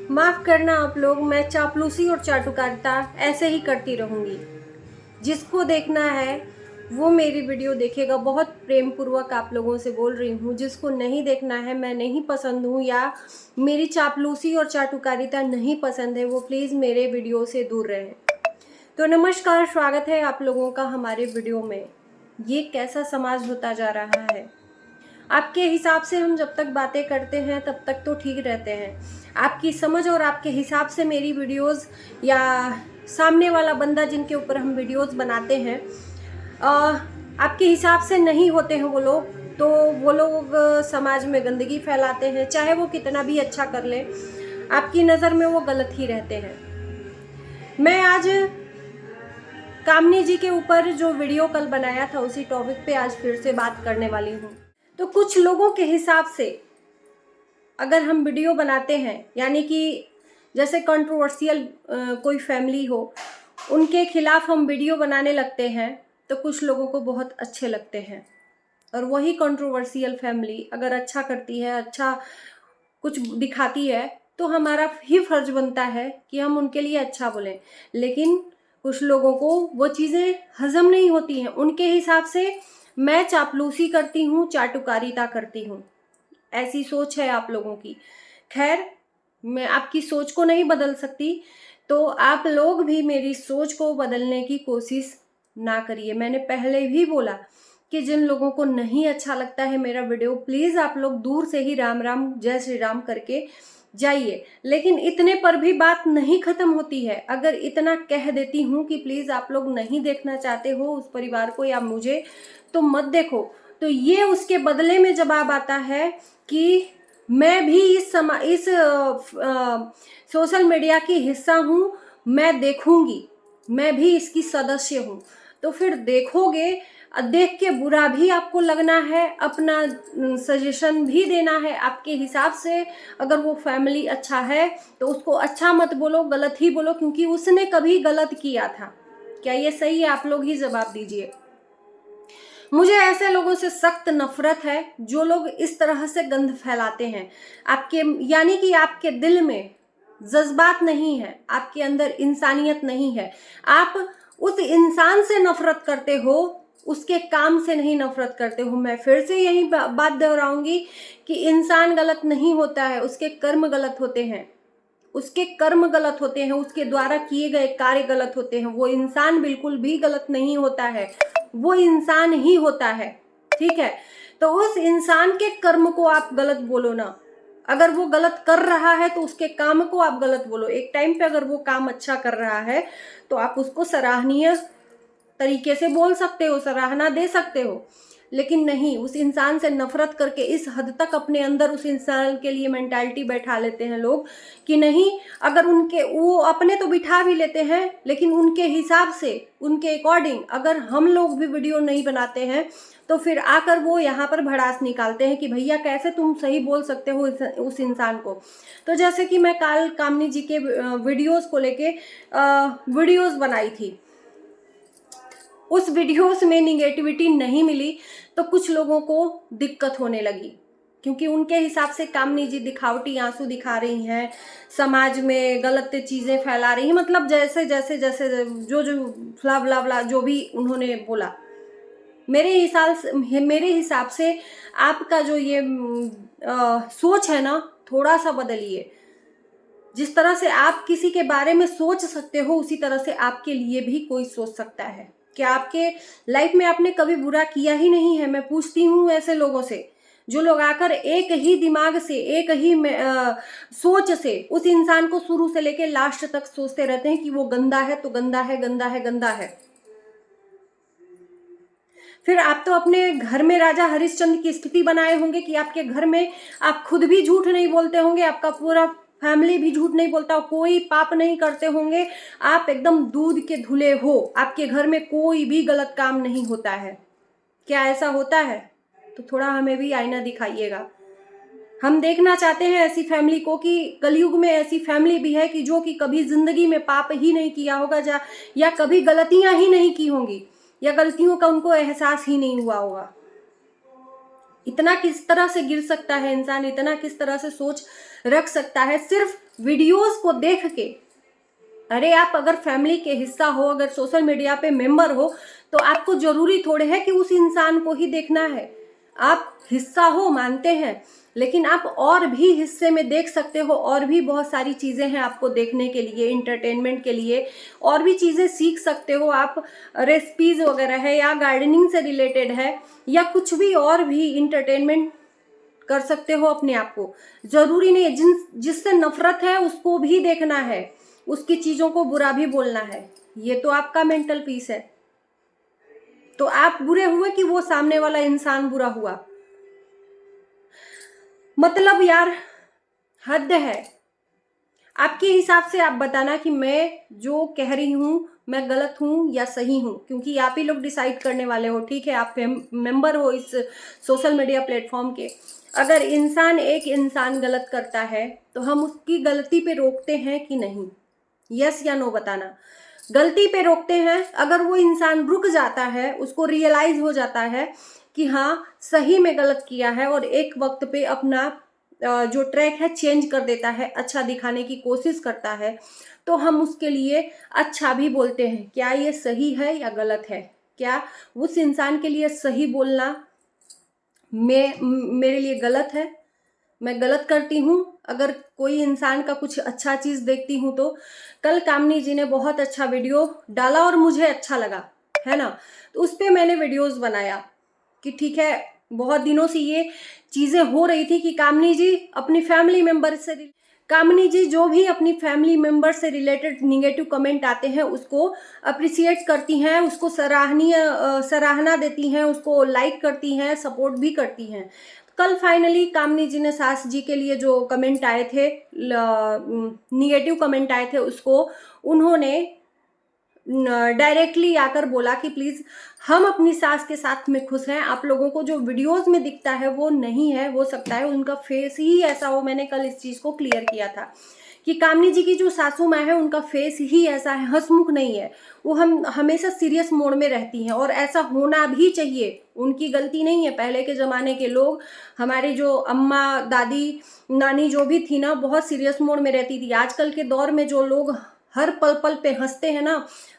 माफ़ करना आप लोग, मैं चापलूसी और चाटुकारिता ऐसे ही करती रहूँगी। जिसको देखना है वो मेरी वीडियो देखेगा। बहुत प्रेम पूर्वक आप लोगों से बोल रही हूँ। जिसको नहीं देखना है, मैं नहीं पसंद हूँ या मेरी चापलूसी और चाटुकारिता नहीं पसंद है, वो प्लीज़ मेरे वीडियो से दूर रहें। तो नमस्कार, स्वागत है आप लोगों का हमारे वीडियो में। ये कैसा समाज होता जा रहा है? आपके हिसाब से हम जब तक बातें करते हैं तब तक तो ठीक रहते हैं। आपकी समझ और आपके हिसाब से मेरी वीडियोस या सामने वाला बंदा जिनके ऊपर हम वीडियोस बनाते हैं आपके हिसाब से नहीं होते हैं वो लोग, तो वो लोग समाज में गंदगी फैलाते हैं। चाहे वो कितना भी अच्छा कर ले, आपकी नज़र में वो गलत ही रहते हैं। मैं आज कामनी जी के ऊपर जो वीडियो कल बनाया था उसी टॉपिक पे आज फिर से बात करने वाली हूँ। तो कुछ लोगों के हिसाब से अगर हम वीडियो बनाते हैं, यानी कि जैसे कंट्रोवर्शियल कोई फैमिली हो, उनके खिलाफ हम वीडियो बनाने लगते हैं तो कुछ लोगों को बहुत अच्छे लगते हैं। और वही कंट्रोवर्शियल फैमिली अगर अच्छा करती है, अच्छा कुछ दिखाती है, तो हमारा ही फर्ज बनता है कि हम उनके लिए अच्छा बोलें। लेकिन कुछ लोगों को वो चीज़ें हजम नहीं होती हैं। उनके हिसाब से मैं चापलूसी करती हूँ, चाटुकारिता करती हूँ, ऐसी सोच है आप लोगों की। खैर, मैं आपकी सोच को नहीं बदल सकती, तो आप लोग भी मेरी सोच को बदलने की कोशिश ना करिए। मैंने पहले भी बोला कि जिन लोगों को नहीं अच्छा लगता है मेरा वीडियो, प्लीज़ आप लोग दूर से ही राम राम जय श्री राम करके जाइए। लेकिन इतने पर भी बात नहीं ख़त्म होती है। अगर इतना कह देती हूँ कि प्लीज़ आप लोग नहीं देखना चाहते हो उस परिवार को या मुझे, तो मत देखो, तो ये उसके बदले में जवाब आता है कि मैं भी इस सोशल मीडिया की हिस्सा हूँ, मैं देखूंगी, मैं भी इसकी सदस्य हूँ। तो फिर देखोगे, देख के बुरा भी आपको लगना है, अपना सजेशन भी देना है आपके हिसाब से। अगर वो फैमिली अच्छा है तो उसको अच्छा मत बोलो, गलत ही बोलो, क्योंकि उसने कभी गलत किया था। क्या ये सही है? आप लोग ही जवाब दीजिए। मुझे ऐसे लोगों से सख्त नफरत है जो लोग इस तरह से गंद फैलाते हैं आपके, यानी कि आपके दिल में जज्बात नहीं है, आपके अंदर इंसानियत नहीं है। आप उस इंसान से नफरत करते हो, उसके काम से नहीं नफरत करते हो। मैं फिर से यही बात दोहराऊंगी कि इंसान गलत नहीं होता है, उसके कर्म गलत होते हैं। उसके कर्म गलत होते हैं, उसके द्वारा किए गए कार्य गलत होते हैं। वो इंसान बिल्कुल भी गलत नहीं होता है, वो इंसान ही होता है। ठीक है, तो उस इंसान के कर्म को आप गलत बोलो ना। अगर वो गलत कर रहा है तो उसके काम को आप गलत बोलो। एक टाइम पे अगर वो काम अच्छा कर रहा है तो आप उसको सराहनीय तरीके से बोल सकते हो, सराहना दे सकते हो। लेकिन नहीं, उस इंसान से नफरत करके इस हद तक अपने अंदर उस इंसान के लिए मेंटालिटी बैठा लेते हैं लोग कि नहीं, अगर उनके वो अपने तो बिठा भी लेते हैं, लेकिन उनके हिसाब से, उनके अकॉर्डिंग अगर हम लोग भी वीडियो नहीं बनाते हैं तो फिर आकर वो यहाँ पर भड़ास निकालते हैं कि भैया कैसे तुम सही बोल सकते हो उस इंसान को। तो जैसे कि मैं कल कामनी जी के वीडियोस को लेके वीडियोस बनाई थी, उस वीडियोस में निगेटिविटी नहीं मिली तो कुछ लोगों को दिक्कत होने लगी, क्योंकि उनके हिसाब से कामनी जी दिखावटी आंसू दिखा रही हैं, समाज में गलत चीज़ें फैला रही हैं। मतलब जैसे जैसे जैसे जो जो फ्ला फ्ला फ्ला जो भी उन्होंने बोला, मेरे हिसाब से आपका जो ये सोच है ना, थोड़ा सा बदलिए। जिस तरह से आप किसी के बारे में सोच सकते हो, उसी तरह से आपके लिए भी कोई सोच सकता है। क्या आपके लाइफ में आपने कभी बुरा किया ही नहीं है? मैं पूछती हूँ ऐसे लोगों से, जो लोग आकर एक ही दिमाग से, एक ही सोच से उस इंसान को शुरू से लेकर लास्ट तक सोचते रहते हैं कि वो गंदा है तो गंदा है, गंदा है, गंदा है। फिर आप तो अपने घर में राजा हरिश्चंद्र की स्थिति बनाए होंगे कि आपके घर में आप खुद भी झूठ नहीं बोलते होंगे, आपका पूरा फैमिली भी झूठ नहीं बोलता, कोई पाप नहीं करते होंगे, आप एकदम दूध के धुले हो, आपके घर में कोई भी गलत काम नहीं होता है। क्या ऐसा होता है? तो थोड़ा हमें भी आईना दिखाइएगा। हम देखना चाहते हैं ऐसी फैमिली को कि कलयुग में ऐसी फैमिली भी है कि जो कि कभी जिंदगी में पाप ही नहीं किया होगा, या कभी गलतियां ही नहीं की होंगी, या गलतियों का उनको एहसास ही नहीं हुआ होगा। इतना किस तरह से गिर सकता है इंसान, इतना किस तरह से सोच रख सकता है सिर्फ वीडियोस को देख के। अरे आप अगर फैमिली के हिस्सा हो, अगर सोशल मीडिया पे मेंबर हो, तो आपको जरूरी थोड़े है कि उस इंसान को ही देखना है। आप हिस्सा हो मानते हैं, लेकिन आप और भी हिस्से में देख सकते हो, और भी बहुत सारी चीज़ें हैं आपको देखने के लिए, इंटरटेनमेंट के लिए, और भी चीज़ें सीख सकते हो आप। रेसिपीज़ वगैरह है, या गार्डनिंग से रिलेटेड है, या कुछ भी और भी इंटरटेनमेंट कर सकते हो अपने आप को। ज़रूरी नहीं है जिससे नफरत है उसको भी देखना है, उसकी चीज़ों को बुरा भी बोलना है। ये तो आपका मेंटल पीस है। तो आप बुरे हुए कि वो सामने वाला इंसान बुरा हुआ? मतलब यार हद है। आपके हिसाब से आप बताना कि मैं जो कह रही हूँ मैं गलत हूँ या सही हूँ, क्योंकि आप ही लोग डिसाइड करने वाले हो। ठीक है, आप मेंबर हो इस सोशल मीडिया प्लेटफॉर्म के। अगर एक इंसान गलत करता है तो हम उसकी गलती पे रोकते हैं कि नहीं? यस या नो बताना। गलती पे रोकते हैं। अगर वो इंसान रुक जाता है, उसको रियलाइज हो जाता है कि हाँ सही में गलत किया है, और एक वक्त पे अपना जो ट्रैक है चेंज कर देता है, अच्छा दिखाने की कोशिश करता है, तो हम उसके लिए अच्छा भी बोलते हैं। क्या ये सही है या गलत है? क्या उस इंसान के लिए सही बोलना मेरे लिए गलत है? मैं गलत करती हूँ अगर कोई इंसान का कुछ अच्छा चीज़ देखती हूँ तो? कल कामनी जी ने बहुत अच्छा वीडियो डाला और मुझे अच्छा लगा, है ना, तो उस पर मैंने वीडियोस बनाया कि ठीक है, बहुत दिनों से ये चीज़ें हो रही थी कि कामनी जी अपनी फैमिली मेम्बर से कामनी जी जो भी अपनी फैमिली मेम्बर से रिलेटेड निगेटिव कमेंट आते हैं उसको अप्रिसिएट करती हैं, उसको सराहना देती हैं, उसको लाइक करती हैं, सपोर्ट भी करती हैं। कल फाइनली कामनी जी ने सास जी के लिए जो कमेंट आए थे, निगेटिव कमेंट आए थे, उसको उन्होंने डायरेक्टली आकर बोला कि प्लीज़ हम अपनी सास के साथ में खुश हैं, आप लोगों को जो वीडियोस में दिखता है वो नहीं है, हो सकता है उनका फेस ही ऐसा हो। मैंने कल इस चीज़ को क्लियर किया था कि कामनी जी की जो सासू माँ है उनका फेस ही ऐसा है, हंसमुख नहीं है, वो हम हमेशा सीरियस मोड में रहती हैं, और ऐसा होना भी चाहिए। उनकी गलती नहीं है। पहले के ज़माने के लोग, हमारे जो अम्मा दादी नानी जो भी थी ना, बहुत सीरियस मोड में रहती थी। आजकल के दौर में जो लोग हर पल पल पे हंसते हैं ना,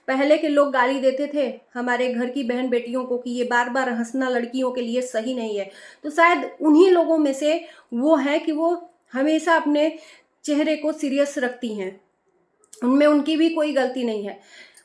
पहले के लोग गाली देते थे हमारे घर की बहन बेटियों को कि ये बार बार हंसना लड़कियों के लिए सही नहीं है। तो शायद उन्हीं लोगों में से वो है कि वो हमेशा अपने चेहरे को सीरियस रखती हैं, उनमें उनकी भी कोई गलती नहीं है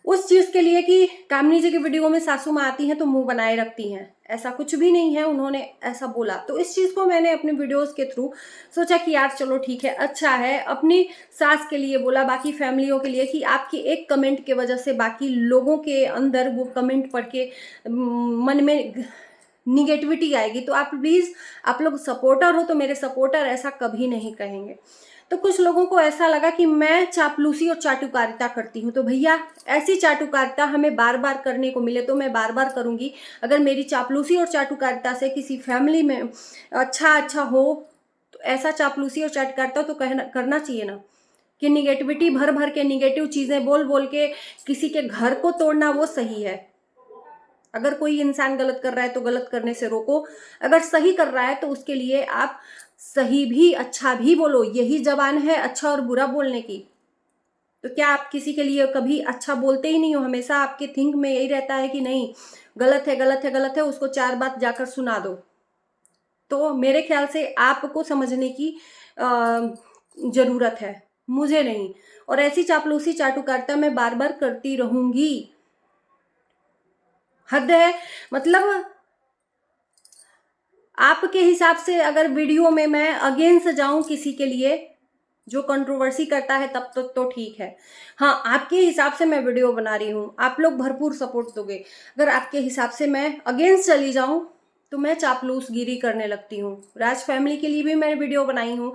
उस चीज़ के लिए कि कामनी जी की वीडियो में सासू माँ आती हैं तो मुंह बनाए रखती हैं। ऐसा कुछ भी नहीं है, उन्होंने ऐसा बोला। तो इस चीज़ को मैंने अपने वीडियोस के थ्रू सोचा कि यार चलो ठीक है, अच्छा है, अपनी सास के लिए बोला, बाकी फैमिलियों के लिए, कि आपकी एक कमेंट के वजह से बाकी लोगों के अंदर वो कमेंट पढ़ के मन में निगेटिविटी आएगी। तो आप प्लीज़, आप लोग सपोर्टर हो तो मेरे सपोर्टर ऐसा कभी नहीं कहेंगे। तो कुछ लोगों को ऐसा लगा कि मैं चापलूसी और चाटुकारिता करती हूँ, तो भैया ऐसी चाटुकारिता हमें बार बार करने को मिले तो मैं बार बार करूँगी। अगर मेरी चापलूसी और चाटुकारिता से किसी फैमिली में अच्छा हो, तो ऐसा चापलूसी और चाटुकारिता तो करना चाहिए ना, कि निगेटिविटी भर भर के, निगेटिव चीज़ें बोल बोल के किसी के घर को तोड़ना वो सही है? अगर कोई इंसान गलत कर रहा है तो गलत करने से रोको, अगर सही कर रहा है तो उसके लिए आप सही भी अच्छा भी बोलो। यही जबान है अच्छा और बुरा बोलने की। तो क्या आप किसी के लिए कभी अच्छा बोलते ही नहीं हो? हमेशा आपके थिंक में यही रहता है कि नहीं, गलत है गलत है गलत है, उसको 4 बात जाकर सुना दो। तो मेरे ख्याल से आपको समझने की ज़रूरत है, मुझे नहीं। और ऐसी चापलूसी चाटुकारिता मैं बार बार करती रहूँगी। हद है। मतलब आपके हिसाब से अगर वीडियो में मैं अगेंस्ट जाऊं किसी के लिए जो कंट्रोवर्सी करता है, तब तक तो ठीक है। हाँ, आपके हिसाब से मैं वीडियो बना रही हूँ, आप लोग भरपूर सपोर्ट दोगे। अगर आपके हिसाब से मैं अगेंस्ट चली जाऊं तो मैं चापलूसगिरी करने लगती हूँ। राज फैमिली के लिए भी मैंने वीडियो बनाई हूँ।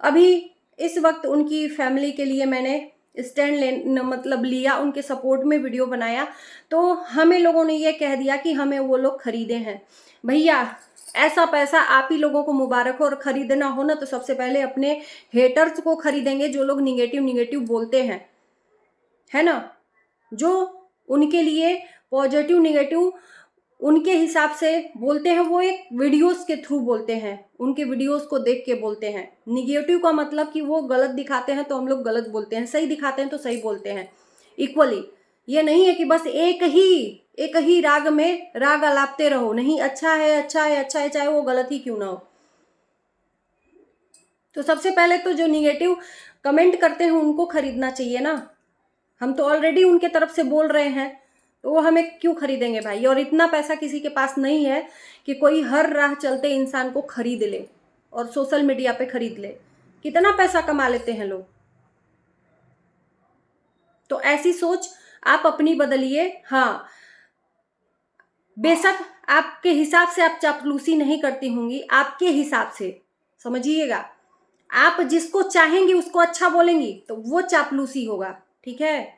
अभी इस वक्त उनकी फैमिली के लिए मैंने स्टैंड मतलब लिया, उनके सपोर्ट में वीडियो बनाया, तो हमें लोगों ने ये कह दिया कि हमें वो लोग खरीदे हैं। भैया ऐसा पैसा आप ही लोगों को मुबारक हो, और खरीदना हो ना तो सबसे पहले अपने हेटर्स को खरीदेंगे जो लोग निगेटिव बोलते हैं, है ना, जो उनके लिए पॉजिटिव निगेटिव उनके हिसाब से बोलते हैं, वो एक वीडियोस के थ्रू बोलते हैं, उनके वीडियोस को देख के बोलते हैं। निगेटिव का मतलब कि वो गलत दिखाते हैं तो हम लोग गलत बोलते हैं, सही दिखाते हैं तो सही बोलते हैं इक्वली। ये नहीं है कि बस एक ही राग में राग अलापते रहो, नहीं अच्छा है अच्छा है अच्छा है, चाहे वो गलत ही क्यों ना हो। तो सबसे पहले तो जो निगेटिव कमेंट करते हैं उनको खरीदना चाहिए ना। हम तो ऑलरेडी उनके तरफ से बोल रहे हैं, तो वो हमें क्यों खरीदेंगे भाई। और इतना पैसा किसी के पास नहीं है कि कोई हर राह चलते इंसान को खरीद ले और सोशल मीडिया पे खरीद ले। कितना पैसा कमा लेते हैं लोग। तो ऐसी सोच आप अपनी बदलिए। हाँ, बेशक आपके हिसाब से आप चापलूसी नहीं करती होंगी, आपके हिसाब से समझिएगा। आप जिसको चाहेंगी उसको अच्छा बोलेंगी तो वो चापलूसी होगा, ठीक है।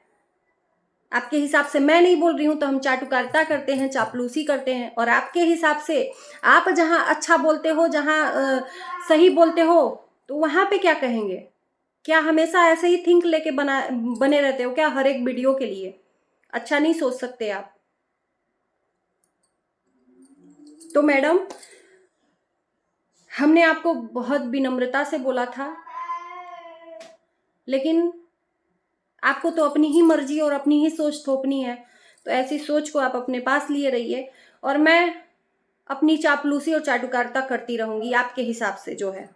आपके हिसाब से मैं नहीं बोल रही हूं तो हम चाटुकारिता करते हैं, चापलूसी करते हैं। और आपके हिसाब से आप जहां अच्छा बोलते हो, जहां सही बोलते हो, तो वहां पे क्या कहेंगे। क्या हमेशा ऐसे ही थिंक लेके बने रहते हो क्या हर एक वीडियो के लिए। अच्छा नहीं सोच सकते आप। तो मैडम, हमने आपको बहुत विनम्रता से बोला था, लेकिन आपको तो अपनी ही मर्जी और अपनी ही सोच थोपनी है। तो ऐसी सोच को आप अपने पास लिए रहिए और मैं अपनी चापलूसी और चाटुकारिता करती रहूंगी आपके हिसाब से जो है।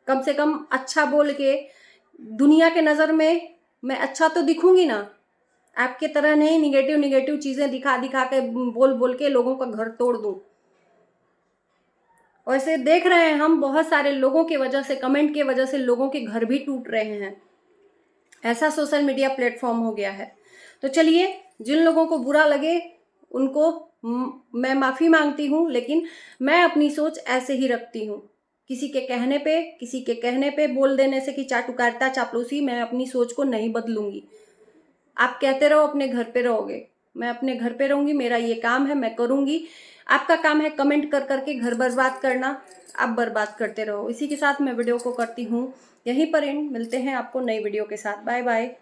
कम से कम अच्छा बोल के दुनिया के नज़र में मैं अच्छा तो दिखूंगी ना। आपके तरह नहीं निगेटिव चीज़ें दिखा दिखा के बोल बोल के लोगों का घर तोड़ दूं। वैसे देख रहे हैं हम, बहुत सारे लोगों की वजह से, कमेंट की वजह से लोगों के घर भी टूट रहे हैं। ऐसा सोशल मीडिया प्लेटफॉर्म हो गया है। तो चलिए, जिन लोगों को बुरा लगे उनको मैं माफ़ी मांगती हूँ, लेकिन मैं अपनी सोच ऐसे ही रखती हूँ। किसी के कहने पे बोल देने से कि चाटुकारिता चापलूसी, मैं अपनी सोच को नहीं बदलूंगी। आप कहते रहो अपने घर पे रहोगे, मैं अपने घर पे रहूंगी, मेरा ये काम है, मैं करूंगी। आपका काम है कमेंट कर करके घर बर्बाद करना, आप बर्बाद करते रहो। इसी के साथ मैं वीडियो को करती हूँ यहीं पर एंड। मिलते हैं आपको नई वीडियो के साथ। Bye bye.